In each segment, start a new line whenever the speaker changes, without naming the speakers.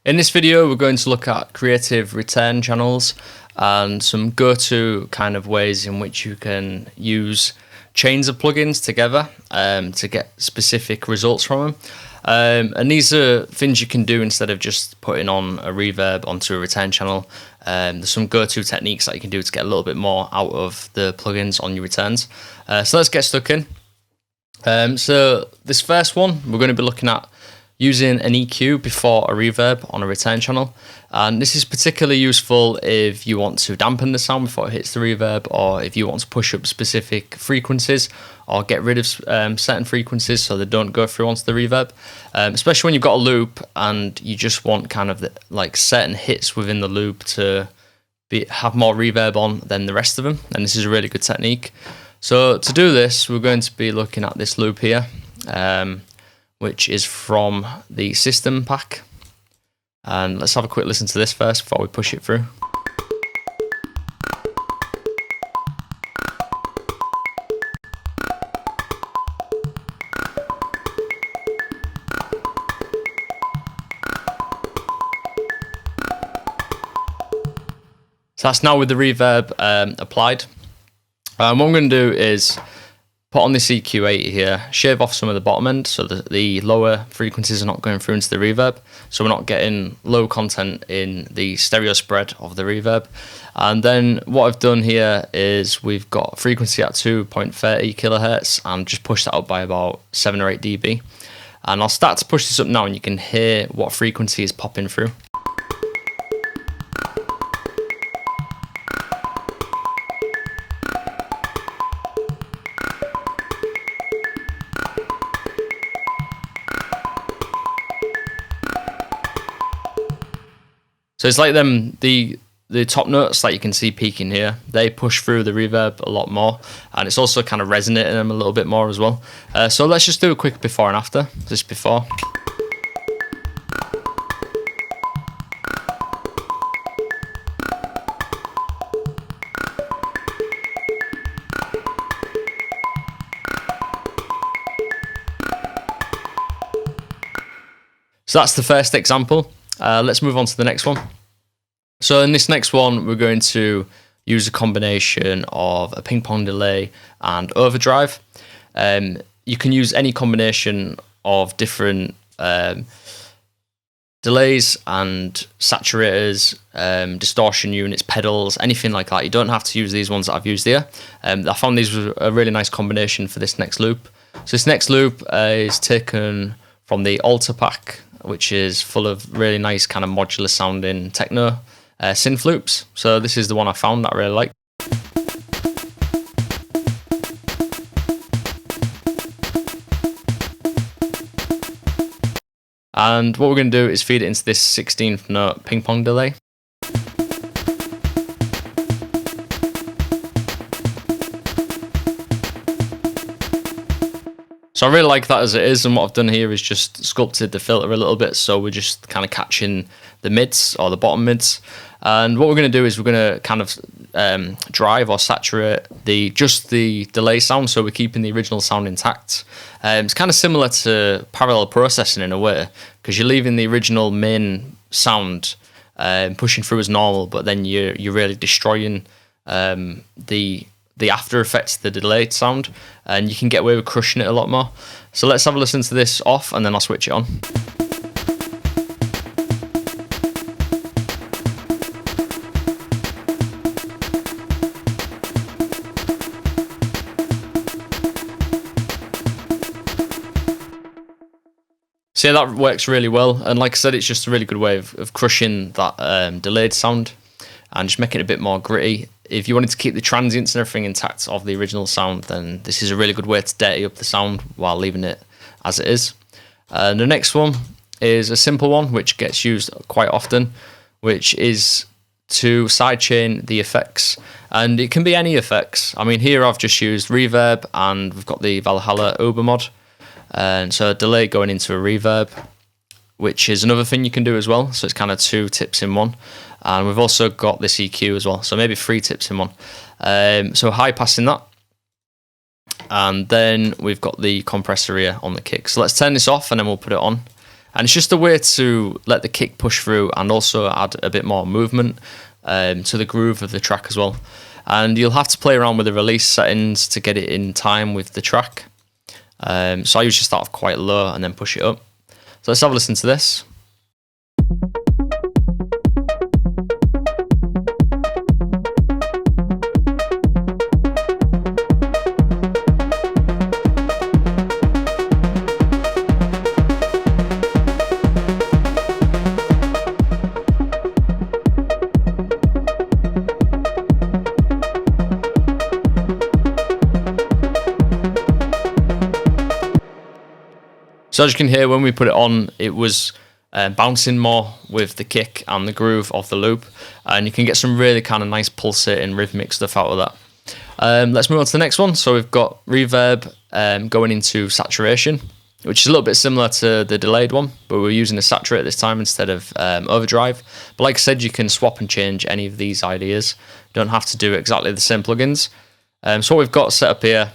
In this video, we're going to look at creative return channels and some go-to kind of ways in which you can use chains of plugins together to get specific results from them. And these are things you can do instead of just putting on a reverb onto a return channel. There's some go-to techniques that you can do to get a little bit more out of the plugins on your returns. So let's get stuck in. So this first one, we're going to be looking at using an EQ before a reverb on a return channel, and this is particularly useful if you want to dampen the sound before it hits the reverb, or if you want to push up specific frequencies or get rid of certain frequencies so they don't go through onto the reverb, especially when you've got a loop and you just want kind of like certain hits within the loop to have more reverb on than the rest of them, and this is a really good technique. So to do this, we're going to be looking at this loop here, which is from the system pack. And let's have a quick listen to this first before we push it through. So that's now with the reverb applied. What I'm going to do is put on this EQ80 here, shave off some of the bottom end so that the lower frequencies are not going through into the reverb, so we're not getting low content in the stereo spread of the reverb. And then what I've done here is we've got frequency at 2.30 kilohertz and just push that up by about 7 or 8 dB. And I'll start to push this up now and you can hear what frequency is popping through. So it's like the top notes that you can see peaking here, they push through the reverb a lot more, and it's also kind of resonating them a little bit more as well. So let's just do a quick before and after. This before. So that's the first example. Let's move on to the next one. So in this next one, we're going to use a combination of a ping pong delay and overdrive. You can use any combination of different delays and saturators, distortion units, pedals, anything like that. You don't have to use these ones that I've used here. I found these were a really nice combination for this next loop. So this next loop is taken from the Alter pack, which is full of really nice kind of modular sounding techno synth loops. So this is the one I found that I really like. And what we're going to do is feed it into this 16th note ping pong delay. So I really like that as it is, and what I've done here is just sculpted the filter a little bit, so we're just kind of catching the mids or the bottom mids. And what we're going to do is we're going to kind of drive or saturate just the delay sound, so we're keeping the original sound intact. It's kind of similar to parallel processing in a way, because you're leaving the original main sound pushing through as normal, but then you're really destroying the after effects, the delayed sound, and you can get away with crushing it a lot more. So let's have a listen to this off and then I'll switch it on. So yeah, that works really well, and like I said, it's just a really good way of crushing that delayed sound and just making it a bit more gritty. If you wanted to keep the transients and everything intact of the original sound, then this is a really good way to dirty up the sound while leaving it as it is. The next one is a simple one, which gets used quite often, which is to sidechain the effects. And it can be any effects. I mean, here I've just used reverb, and we've got the Valhalla Uber mod. And so a delay going into a reverb, which is another thing you can do as well. So it's kind of 2 tips in one. And we've also got this EQ as well, so maybe 3 tips in one. So high passing that. And then we've got the compressor here on the kick. So let's turn this off and then we'll put it on. And it's just a way to let the kick push through and also add a bit more movement to the groove of the track as well. And you'll have to play around with the release settings to get it in time with the track. So I usually start off quite low and then push it up. So let's have a listen to this. So as you can hear, when we put it on, it was bouncing more with the kick and the groove of the loop, and you can get some really kind of nice pulsating rhythmic stuff out of that. Let's move on to the next one. So we've got reverb going into saturation, which is a little bit similar to the delayed one, but we're using a saturate this time instead of overdrive. But like I said, you can swap and change any of these ideas. You don't have to do exactly the same plugins. So what we've got set up here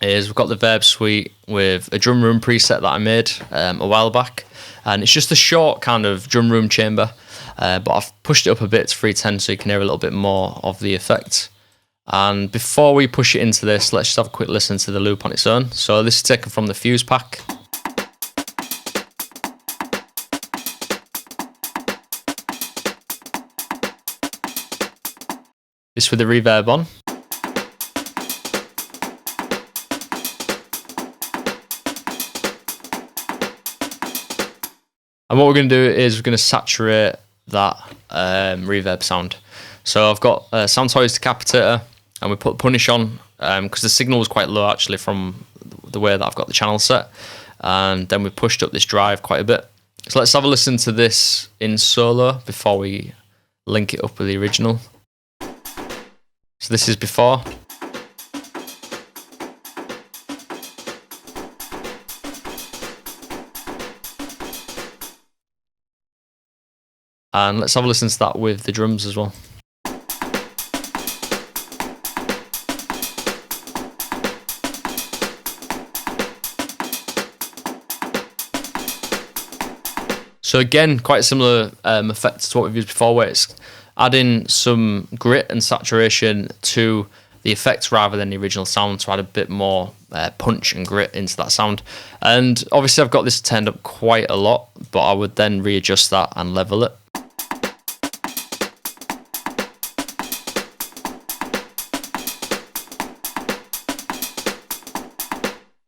is we've got the Verb Suite with a drum room preset that I made a while back, and it's just a short kind of drum room chamber, but I've pushed it up a bit to 310 so you can hear a little bit more of the effect. And before we push it into this, let's just have a quick listen to the loop on its own. So this is taken from the Fuse pack. This with the reverb on. And what we're going to do is we're going to saturate that reverb sound. So I've got Sound Toys Decapitator, and we put Punish on because the signal was quite low actually from the way that I've got the channel set. And then we pushed up this drive quite a bit. So let's have a listen to this in solo before we link it up with the original. So this is before. And let's have a listen to that with the drums as well. So again, quite a similar effect to what we've used before, where it's adding some grit and saturation to the effects rather than the original sound to add a bit more punch and grit into that sound. And obviously I've got this turned up quite a lot, but I would then readjust that and level it.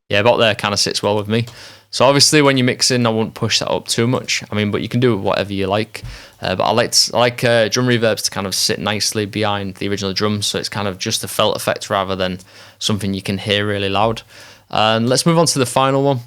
Yeah, about there kind of sits well with me. So obviously when you're mixing, I won't push that up too much. I mean, but you can do whatever you like. But I like drum reverbs to kind of sit nicely behind the original drums, so it's kind of just a felt effect rather than something you can hear really loud. And let's move on to the final one.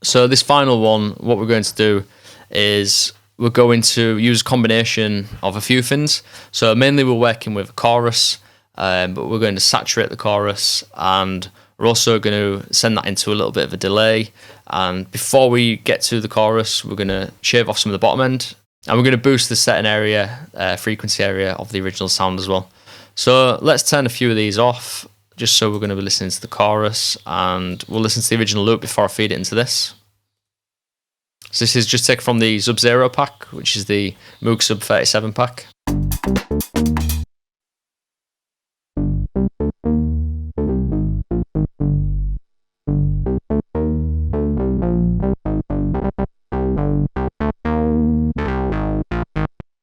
So this final one, what we're going to do is we're going to use a combination of a few things. So mainly we're working with a chorus, but we're going to saturate the chorus, and we're also going to send that into a little bit of a delay. And before we get to the chorus, we're going to shave off some of the bottom end, and we're going to boost the setting area, frequency area of the original sound as well. So let's turn a few of these off, just so we're going to be listening to the chorus, and we'll listen to the original loop before I feed it into this. So this is just taken from the Sub-Zero pack, which is the Moog Sub 37 pack.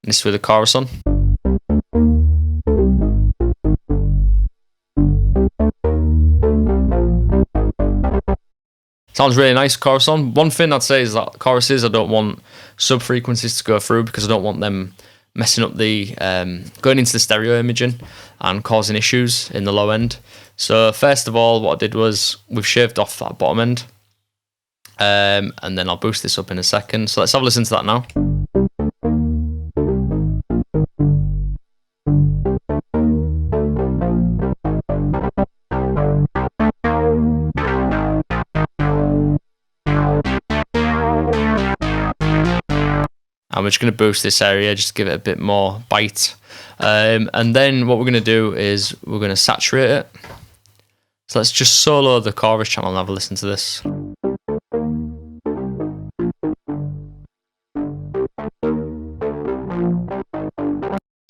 This with the chorus on. Sounds really nice, chorus on. One thing I'd say is that choruses, I don't want sub frequencies to go through because I don't want them messing up the going into the stereo imaging and causing issues in the low end. So first of all, what I did was we've shaved off that bottom end, and then I'll boost this up in a second. So let's have a listen to that now. And we're just going to boost this area just to give it a bit more bite. And then what we're going to do is we're going to saturate it. So let's just solo the chorus channel and have a listen to this.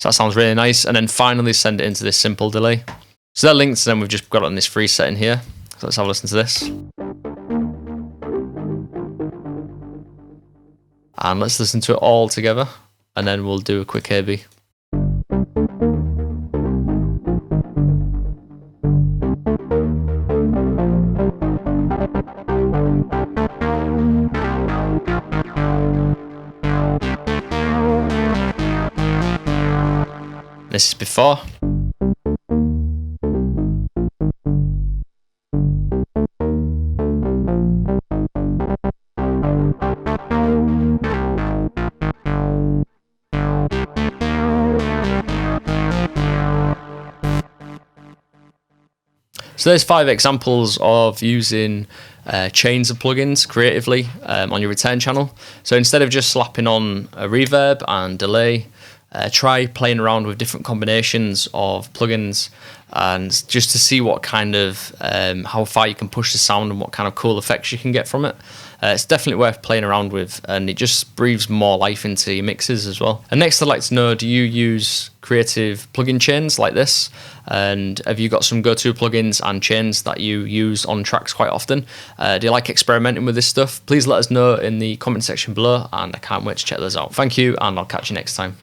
So that sounds really nice. And then finally send it into this simple delay. So they're linked, and then we've just got it on this free setting here. So let's have a listen to this. And let's listen to it all together, and then we'll do a quick A/B. This is before. So there's 5 examples of using chains of plugins creatively on your return channel. So instead of just slapping on a reverb and delay, try playing around with different combinations of plugins, and just to see what kind of how far you can push the sound and what kind of cool effects you can get from it. It's definitely worth playing around with, and it just breathes more life into your mixes as well. And next, I'd like to know, do you use creative plugin chains like this? And have you got some go-to plugins and chains that you use on tracks quite often? Do you like experimenting with this stuff? Please let us know in the comment section below, and I can't wait to check those out. Thank you, and I'll catch you next time.